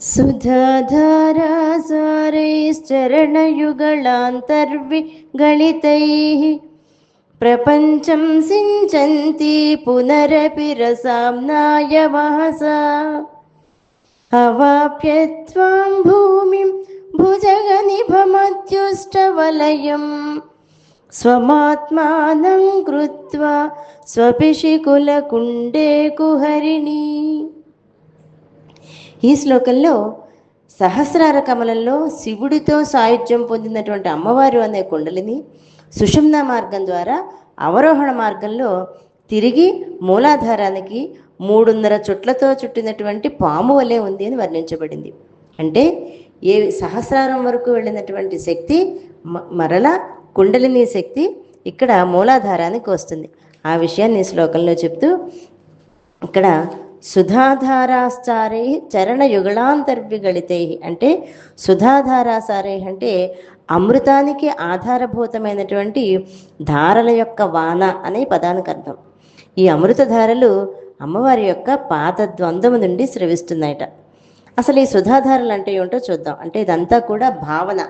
सुधाधारासारैश्चरणयुगलान्तर्विगलितैः प्रपञ्चं सिञ्चन्ति पुनरपि रसाम्नाय महसा अवाप्य त्वां भूमिं भुजगनिभमत्युष्टवलयं स्वमात्मानं कृत्वा स्वपिशिकुलकुण्डे कुहरिणी. ఈ శ్లోకంలో సహస్రార కమలంలో శివుడితో సాయుధ్యం పొందినటువంటి అమ్మవారు అనే కుండలిని సుషుమ్న మార్గం ద్వారా అవరోహణ మార్గంలో తిరిగి మూలాధారానికి 3.5 చుట్లతో చుట్టినటువంటి పాము వలె ఉంది అని వర్ణించబడింది. అంటే ఏ సహస్రారం వరకు వెళ్ళినటువంటి శక్తి మరలా కుండలిని శక్తి ఇక్కడ మూలాధారానికి వస్తుంది. ఆ విషయాన్ని ఈ శ్లోకంలో చెప్తూ ఇక్కడ సుధాధారాసారై చరణయుగళాంతర్విగళితై అంటే సుధాధారాసారై అంటే అమృతానికి ఆధారభూతమైనటువంటి ధారల యొక్క వాన అనే పదానికి అర్థం. ఈ అమృతధారలు అమ్మవారి యొక్క పాదద్వందము నుండి స్రవిస్తున్నాయట. అసలు ఈ సుధాధారలు అంటే ఏమిటో చూద్దాం. అంటే ఇదంతా కూడా భావన.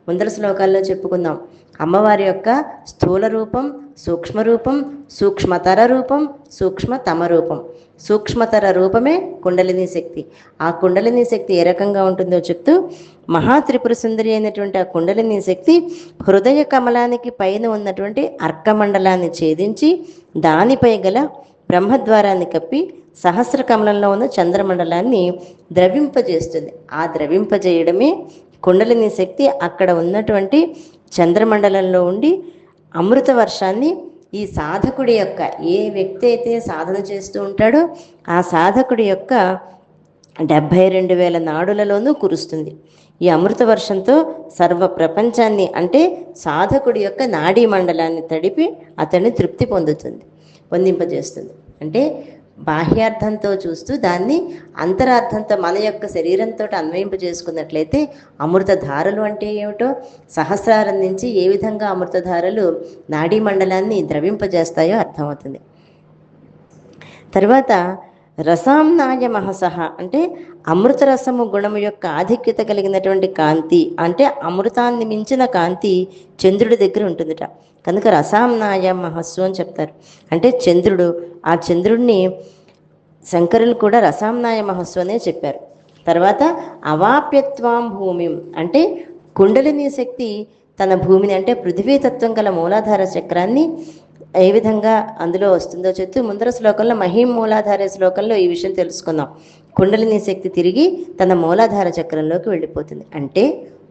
ముందర శ్లోకాల్లో చెప్పుకుందాం. అమ్మవారి యొక్క స్థూల రూపం, సూక్ష్మ రూపం, సూక్ష్మతర రూపం, సూక్ష్మతమ రూపం. సూక్ష్మతర రూపమే కుండలిని శక్తి. ఆ కుండలిని శక్తి ఏ రకంగా ఉంటుందో చెప్తూ మహాత్రిపుర సుందరి అయినటువంటి ఆ కుండలిని శక్తి హృదయ కమలానికి పైన ఉన్నటువంటి అర్కమండలాన్ని ఛేదించి దానిపై గల బ్రహ్మద్వారాన్ని కప్పి సహస్ర కమలంలో ఉన్న చంద్రమండలాన్ని ద్రవింపజేస్తుంది. ఆ ద్రవింపజేయడమే కుండలిని శక్తి అక్కడ ఉన్నటువంటి చంద్రమండలంలో ఉండి అమృత వర్షాన్ని ఈ సాధకుడి యొక్క ఏ వ్యక్తి అయితే సాధన చేస్తూ ఉంటాడో ఆ సాధకుడి యొక్క 72,000 నాడులలోనూ కురుస్తుంది. ఈ అమృత వర్షంతో సర్వ ప్రపంచాన్ని అంటే సాధకుడి యొక్క నాడీ మండలాన్ని తడిపి అతన్ని తృప్తి పొందింపజేస్తుంది. అంటే బాహ్యార్థంతో చూస్తూ దాన్ని అంతరార్థంతో మన యొక్క శరీరంతో అన్వయింపజేసుకున్నట్లయితే అమృతధారలు అంటే ఏమిటో, సహస్రారం నుంచి ఏ విధంగా అమృతధారలు నాడీ మండలాన్ని ద్రవింపజేస్తాయో అర్థమవుతుంది. తర్వాత రసాంనాయ మహసహ అంటే అమృత రసము గుణము యొక్క ఆధిక్యత కలిగినటువంటి కాంతి అంటే అమృతాన్ని మించిన కాంతి చంద్రుడి దగ్గర ఉంటుందిట. కనుక రసాంనాయ మహస్సు అని చెప్తారు. అంటే చంద్రుడు, ఆ చంద్రుడిని శంకరులు కూడా రసాంనాయ మహస్సు అనే చెప్పారు. తర్వాత అవాప్యత్వాం భూమి అంటే కుండలిని శక్తి తన భూమిని అంటే పృథివీతత్వం గల మూలాధార చక్రాన్ని ఏ విధంగా అందులో వస్తుందో చెప్తూ ముందర శ్లోకంలో మహిం మూలాధార శ్లోకంలో ఈ విషయం తెలుసుకుందాం. కుండలిని శక్తి తిరిగి తన మూలాధార చక్రంలోకి వెళ్ళిపోతుంది. అంటే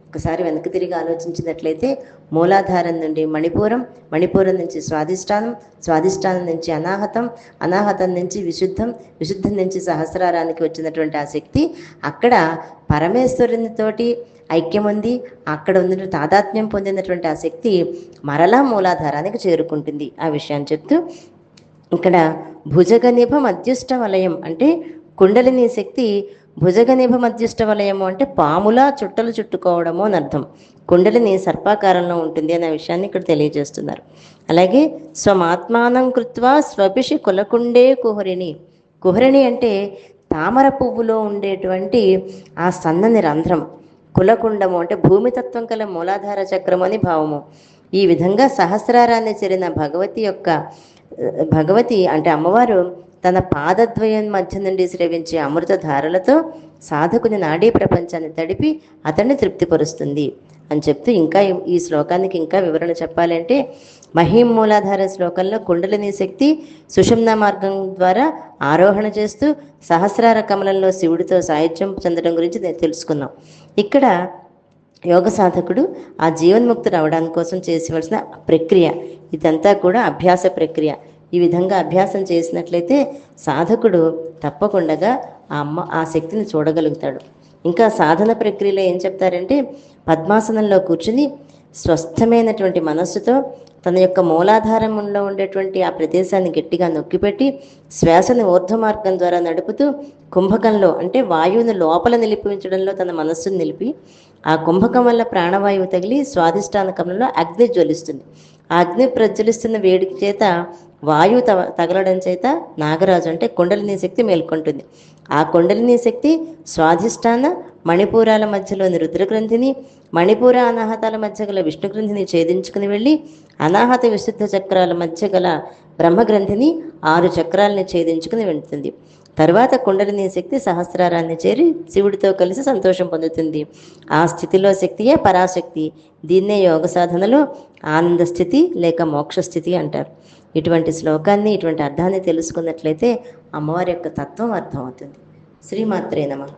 ఒకసారి వెనక్కి తిరిగి ఆలోచించినట్లయితే మూలాధారం నుండి మణిపూరం, మణిపూరం నుంచి స్వాధిష్టానం, స్వాధిష్టానం నుంచి అనాహతం, అనాహతం నుంచి విశుద్ధం, విశుద్ధం నుంచి సహస్రారానికి వచ్చినటువంటి ఆ శక్తి అక్కడ పరమేశ్వరునితోటి ఐక్యం ఉంది. అక్కడ ఉన్న తాదాత్మ్యం పొందినటువంటి ఆ శక్తి మరలా మూలాధారానికి చేరుకుంటుంది. ఆ విషయాన్ని చెప్తూ ఇక్కడ భుజగనిభ మధ్యస్థ వలయం అంటే కుండలిని శక్తి భుజగనిభ మధ్యస్థ వలయము అంటే పాములా చుట్టలు చుట్టుకోవడము అని అర్థం. కుండలిని సర్పాకారంలో ఉంటుంది అనే విషయాన్ని ఇక్కడ తెలియజేస్తున్నారు. అలాగే స్వమాత్మానం కృత్వా స్వపిషి కులకుండే కుహరిణి. కుహరిణి అంటే తామర పువ్వులో ఉండేటువంటి ఆ సన్నని రంధ్రం. కులకుండము అంటే భూమితత్వం కల మూలాధార చక్రము అని భావము. ఈ విధంగా సహస్రారాన్ని చేరిన భగవతి అంటే అమ్మవారు తన పాదద్వయం మధ్య నుండి స్రవించే అమృతధారలతో సాధకుని నాడీ ప్రపంచాన్ని తడిపి అతన్ని తృప్తిపరుస్తుంది అని చెప్తూ ఇంకా ఈ శ్లోకానికి ఇంకా వివరణ చెప్పాలంటే మహిం మూలాధార శ్లోకంలో కుండలిని శక్తి సుషుమ్న మార్గం ద్వారా ఆరోహణ చేస్తూ సహస్రార కమలంలో శివుడితో సాయుధ్యం చెందడం గురించి తెలుసుకున్నాం. ఇక్కడ యోగ సాధకుడు ఆ జీవన్ముక్తుడు అవడానికి కోసం చేసేవలసిన ప్రక్రియ ఇదంతా కూడా అభ్యాస ప్రక్రియ. ఈ విధంగా అభ్యాసం చేసినట్లయితే సాధకుడు తప్పకుండా ఆ శక్తిని చూడగలుగుతాడు. ఇంకా సాధన ప్రక్రియలో ఏం చెప్తారంటే పద్మాసనంలో కూర్చుని స్వస్థమైనటువంటి మనస్సుతో తన యొక్క మూలాధారంలో ఉండేటువంటి ఆ ప్రదేశాన్ని గట్టిగా నొక్కిపెట్టి శ్వాసను ఊర్ధ్వ మార్గం ద్వారా నడుపుతూ కుంభకంలో అంటే వాయువును లోపల నిలిపించడంలో తన మనస్సును నిలిపి ఆ కుంభకం వల్ల ప్రాణవాయువు తగిలి స్వాధిష్టాన కమలంలో అగ్ని జ్వలిస్తుంది. ఆ అగ్ని ప్రజ్వలిస్తున్న వేడికి చేత వాయువు తగలడం చేత నాగరాజు అంటే కుండలిని శక్తి మేల్కొంటుంది. ఆ కుండలిని శక్తి స్వాధిష్టాన మణిపూరాల మధ్యలోని రుద్రగ్రంథిని, మణిపూర అనాహతాల మధ్య గల విష్ణుగ్రంథిని ఛేదించుకుని వెళ్ళి అనాహత విశుద్ధ చక్రాల మధ్య గల బ్రహ్మగ్రంథిని 6 చక్రాలని ఛేదించుకుని వెళ్తుంది. తర్వాత కుండలిని శక్తి సహస్రారాన్ని చేరి శివుడితో కలిసి సంతోషం పొందుతుంది. ఆ స్థితిలో శక్తియే పరాశక్తి. దీన్నే యోగ సాధనలో ఆనంద స్థితి లేక మోక్ష స్థితి అంటారు. ఇటువంటి శ్లోకాన్ని, ఇటువంటి అర్థాన్ని తెలుసుకున్నట్లయితే అమ్మవారి యొక్క తత్వం అర్థమవుతుంది. శ్రీమాత్రే నమః.